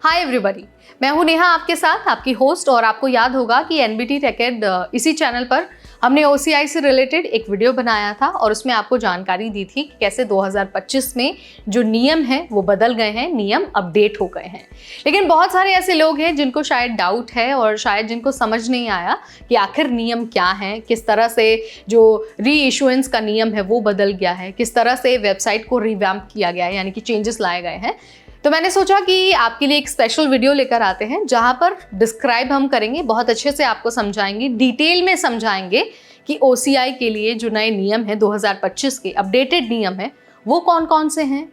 Hi everybody, मैं हूं नेहा आपके साथ, आपकी होस्ट। और आपको याद होगा कि एनबीटी टेकेड इसी चैनल पर हमने ओसीआई से रिलेटेड एक वीडियो बनाया था और उसमें आपको जानकारी दी थी कि कैसे 2025 में जो नियम हैं वो बदल गए हैं, नियम अपडेट हो गए हैं। लेकिन बहुत सारे ऐसे लोग हैं जिनको शायद डाउट है और शायद जिनको समझ नहीं आया कि आखिर नियम क्या है, किस तरह से जो री इशुएंस का नियम है वो बदल गया है, किस तरह से वेबसाइट को रिवैम्प किया गया है, यानी कि चेंजेस लाए गए हैं। तो मैंने सोचा कि आपके लिए एक स्पेशल वीडियो लेकर आते हैं जहां पर डिस्क्राइब हम करेंगे, बहुत अच्छे से आपको समझाएंगे, डिटेल में समझाएंगे कि ओसीआई के लिए जो नए नियम है 2025 के अपडेटेड नियम है वो कौन कौन से हैं,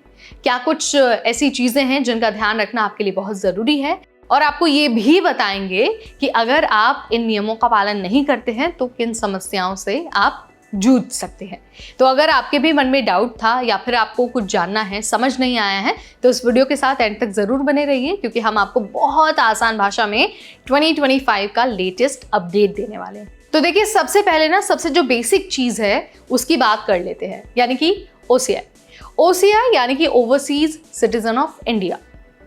क्या कुछ ऐसी चीज़ें हैं जिनका ध्यान रखना आपके लिए बहुत ज़रूरी है। और आपको ये भी बताएंगे कि अगर आप इन नियमों का पालन नहीं करते हैं तो किन समस्याओं से आप जूझ सकते हैं। तो अगर आपके भी मन में डाउट था या फिर आपको कुछ जानना है, समझ नहीं आया है, तो इस वीडियो के साथ एंड तक ज़रूर बने रहिए, क्योंकि हम आपको बहुत आसान भाषा में 2025 का लेटेस्ट अपडेट देने वाले हैं। तो देखिए, सबसे पहले सबसे जो बेसिक चीज़ है उसकी बात कर लेते हैं, यानी कि ओसीआई यानी कि ओवरसीज सिटीजन ऑफ इंडिया।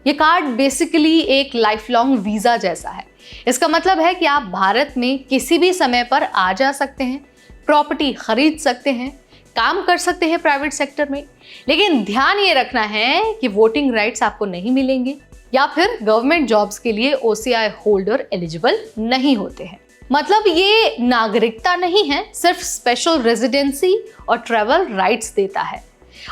ये कार्ड बेसिकली एक लाइफ लॉन्ग वीज़ा जैसा है। इसका मतलब है कि आप भारत में किसी भी समय पर आ जा सकते हैं, प्रॉपर्टी खरीद सकते हैं, काम कर सकते हैं प्राइवेट सेक्टर में, लेकिन ध्यान ये रखना है कि वोटिंग राइट्स आपको नहीं मिलेंगे या फिर गवर्नमेंट जॉब्स के लिए ओसीआई होल्डर एलिजिबल नहीं होते हैं। मतलब ये नागरिकता नहीं है, सिर्फ स्पेशल रेजिडेंसी और ट्रैवल राइट्स देता है।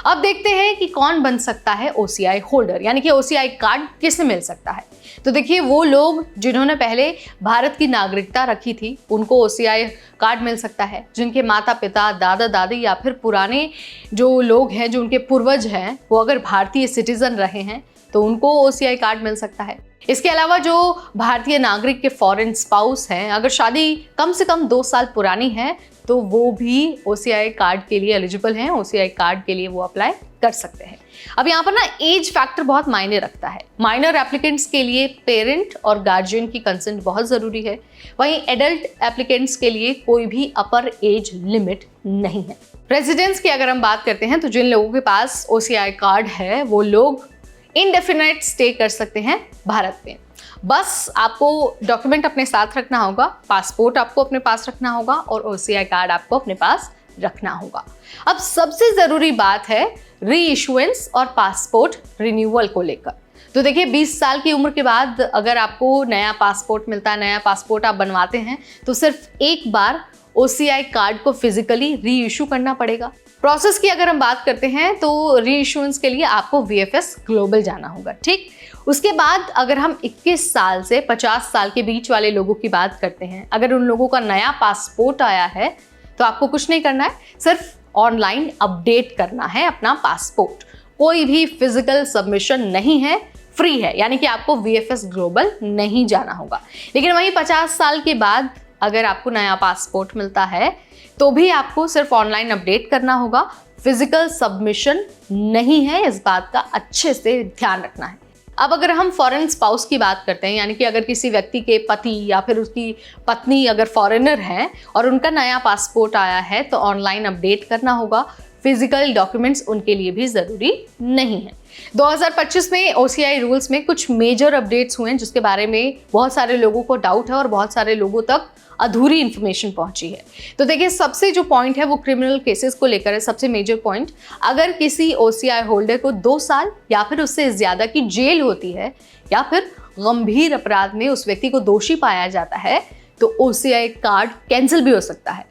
अब देखते हैं कि कौन बन सकता है ओसीआई होल्डर, यानी कि ओसीआई कार्ड किसे मिल सकता है। तो देखिए, वो लोग जिन्होंने पहले भारत की नागरिकता रखी थी उनको ओसीआई कार्ड मिल सकता है। जिनके माता पिता, दादा दादी या फिर पुराने जो लोग हैं, जो उनके पूर्वज हैं, वो अगर भारतीय सिटीजन रहे हैं तो उनको ओसीआई कार्ड मिल सकता है। इसके अलावा जो भारतीय नागरिक के फॉरेन स्पाउस हैं, अगर शादी कम से कम 2 साल पुरानी है तो वो भी ओसीआई कार्ड के लिए एलिजिबल हैं, ओसीआई कार्ड के लिए वो अप्लाई कर सकते हैं। अब यहाँ पर एज फैक्टर बहुत मायने रखता है। माइनर एप्लीकेंट्स के लिए पेरेंट और गार्जियन की कंसेंट बहुत ज़रूरी है। वहीं एडल्ट एप्लीकेंट्स के लिए कोई भी अपर एज लिमिट नहीं है। रेजिडेंस की अगर हम बात करते हैं तो जिन लोगों के पास ओसीआई कार्ड है वो लोग इनडेफिनेट स्टे कर सकते हैं भारत में। बस आपको डॉक्यूमेंट अपने साथ रखना होगा, पासपोर्ट आपको अपने पास रखना होगा और ओसीआई कार्ड आपको अपने पास रखना होगा। अब सबसे ज़रूरी बात है री इशुएंस और पासपोर्ट रिन्यूअल को लेकर। तो देखिए, 20 साल की उम्र के बाद अगर आपको नया पासपोर्ट मिलता है, नया पासपोर्ट आप बनवाते हैं, तो सिर्फ एक बार ओसीआई कार्ड को फिजिकली री इशू करना पड़ेगा। प्रोसेस की अगर हम बात करते हैं तो री इशुएंस के लिए आपको वीएफएस ग्लोबल जाना होगा, ठीक। उसके बाद अगर हम 21 साल से 50 साल के बीच वाले लोगों की बात करते हैं, अगर उन लोगों का नया पासपोर्ट आया है तो आपको कुछ नहीं करना है, सिर्फ ऑनलाइन अपडेट करना है अपना पासपोर्ट। कोई भी फिजिकल सबमिशन नहीं है, फ्री है, यानी कि आपको वीएफएस ग्लोबल नहीं जाना होगा। लेकिन वहीं 50 साल के बाद अगर आपको नया पासपोर्ट मिलता है तो भी आपको सिर्फ ऑनलाइन अपडेट करना होगा, फिजिकल सबमिशन नहीं है। इस बात का अच्छे से ध्यान रखना है। अब अगर हम फॉरेन स्पाउस की बात करते हैं, यानी कि अगर किसी व्यक्ति के पति या फिर उसकी पत्नी अगर फॉरेनर हैं और उनका नया पासपोर्ट आया है तो ऑनलाइन अपडेट करना होगा, फिजिकल डॉक्यूमेंट्स उनके लिए भी ज़रूरी नहीं है। 2025 में ओसीआई रूल्स में कुछ मेजर अपडेट्स हुए हैं जिसके बारे में बहुत सारे लोगों को डाउट है और बहुत सारे लोगों तक अधूरी इंफॉर्मेशन पहुंची है। तो देखिए, सबसे जो पॉइंट है वो क्रिमिनल केसेस को लेकर है। सबसे मेजर पॉइंट, अगर किसी ओसीआई होल्डर को 2 साल या फिर उससे ज़्यादा की जेल होती है या फिर गंभीर अपराध में उस व्यक्ति को दोषी पाया जाता है तो ओसीआई कार्ड कैंसिल भी हो सकता है।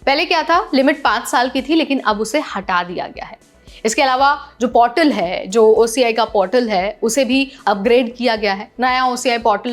पहले क्या था, लिमिट 5 साल की थी, लेकिन अब उसे हटा दिया गया है। इसके अलावा जो पोर्टल है, जो ओसीआई का पोर्टल है, उसे भी अपग्रेड किया गया है। नया ओसीआई पोर्टल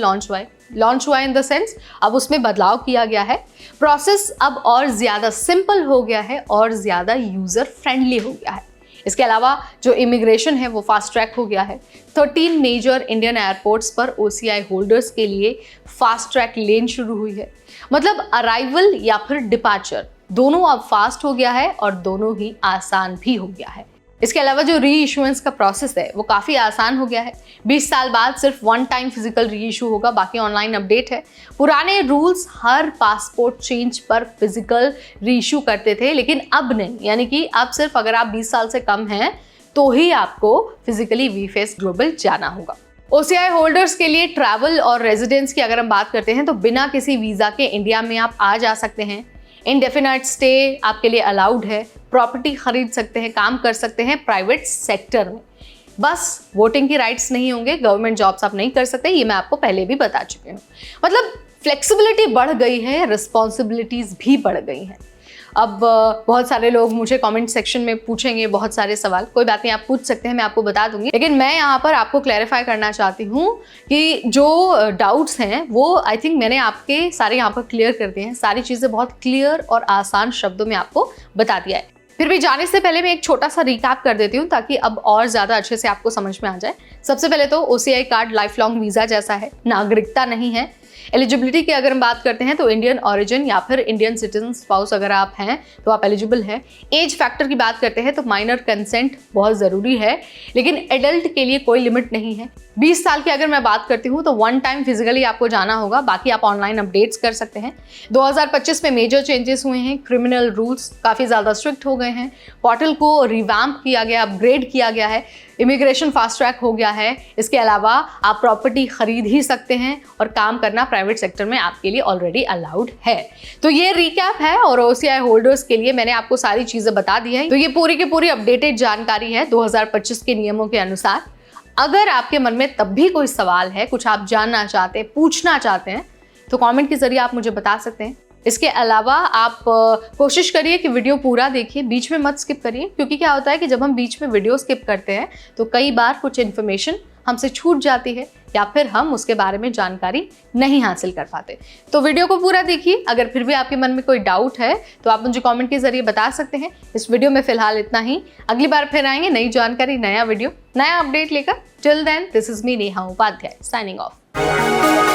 लॉन्च हुआ इन द सेंस अब उसमें बदलाव किया गया है। प्रोसेस अब और ज़्यादा सिंपल हो गया है और ज़्यादा यूज़र फ्रेंडली हो गया है। इसके अलावा जो इमिग्रेशन है वो फास्ट ट्रैक हो गया है। 13 मेजर इंडियन एयरपोर्ट्स पर ओसीआई होल्डर्स के लिए फास्ट ट्रैक लेन शुरू हुई है। मतलब अराइवल या फिर डिपार्चर दोनों अब फास्ट हो गया है और दोनों ही आसान भी हो गया है। इसके अलावा जो री इशुएंस का प्रोसेस है वो काफ़ी आसान हो गया है। 20 साल बाद सिर्फ 1 टाइम फिजिकल री इशू होगा, बाकी ऑनलाइन अपडेट है। पुराने रूल्स हर पासपोर्ट चेंज पर फिजिकल री इशू करते थे, लेकिन अब नहीं, यानी कि अब सिर्फ अगर आप 20 साल से कम हैं तो ही आपको फिजिकली वीफेस ग्लोबल जाना होगा। OCI होल्डर्स के लिए ट्रैवल और रेजिडेंस की अगर हम बात करते हैं तो बिना किसी वीज़ा के इंडिया में आप आ जा सकते हैं। इनडेफिनाइट स्टे आपके लिए अलाउड है। प्रॉपर्टी खरीद सकते हैं, काम कर सकते हैं प्राइवेट सेक्टर में। बस वोटिंग की राइट्स नहीं होंगे, गवर्नमेंट जॉब्स आप नहीं कर सकते, ये मैं आपको पहले भी बता चुकी हूँ। मतलब फ्लेक्सिबिलिटी बढ़ गई है, रिस्पॉन्सिबिलिटीज़ भी बढ़ गई हैं। अब बहुत सारे लोग मुझे कमेंट सेक्शन में पूछेंगे बहुत सारे सवाल, कोई बात नहीं, आप पूछ सकते हैं, मैं आपको बता दूंगी। लेकिन मैं यहाँ पर आपको क्लैरिफाई करना चाहती हूँ कि जो डाउट्स हैं वो आई थिंक मैंने आपके सारे यहाँ पर क्लियर कर दिए हैं। सारी चीज़ें बहुत क्लियर और आसान शब्दों में आपको बता दिया है। फिर भी जाने से पहले मैं एक छोटा सा रिकैप कर देती हूँ ताकि अब और ज़्यादा अच्छे से आपको समझ में आ जाए। सबसे पहले तो OCI card life long visa जैसा है, नागरिकता नहीं है। एलिजिबिलिटी की अगर हम बात करते हैं तो इंडियन ऑरिजिन या फिर इंडियन सिटीजन स्पाउस अगर आप हैं तो आप एलिजिबल हैं। एज फैक्टर की बात करते हैं तो माइनर कंसेंट बहुत ज़रूरी है, लेकिन एडल्ट के लिए कोई लिमिट नहीं है। 20 साल की अगर मैं बात करती हूँ तो 1 टाइम फिजिकली आपको जाना होगा, बाकी आप ऑनलाइन अपडेट्स कर सकते हैं। 2025 में मेजर चेंजेस हुए हैं, क्रिमिनल रूल्स काफ़ी ज़्यादा स्ट्रिक्ट हो गए हैं, पोर्टल को रिवैम्प किया गया, अपग्रेड किया गया है, इमिग्रेशन फास्ट ट्रैक हो गया है। इसके अलावा आप प्रॉपर्टी खरीद ही सकते हैं और काम करना प्राइवेट सेक्टर में आपके लिए ऑलरेडी अलाउड है। तो ये रिकैप है और OCI होल्डर्स के लिए मैंने आपको सारी चीज़ें बता दी है। तो ये पूरी की पूरी अपडेटेड जानकारी है 2025 के नियमों के अनुसार। अगर आपके मन में तब भी कोई सवाल है, कुछ आप जानना चाहते हैं, पूछना चाहते हैं, तो कमेंट के जरिए आप मुझे बता सकते हैं। इसके अलावा आप कोशिश करिए कि वीडियो पूरा देखिए, बीच में मत स्किप करिए, क्योंकि क्या होता है कि जब हम बीच में वीडियो स्किप करते हैं तो कई बार कुछ इन्फॉर्मेशन हमसे छूट जाती है या फिर हम उसके बारे में जानकारी नहीं हासिल कर पाते। तो वीडियो को पूरा देखिए। अगर फिर भी आपके मन में कोई डाउट है तो आप मुझे कमेंट के जरिए बता सकते हैं। इस वीडियो में फिलहाल इतना ही, अगली बार फिर आएंगे नई जानकारी, नया वीडियो, नया अपडेट लेकर। Till then, this is me Neha Upadhyay, signing of.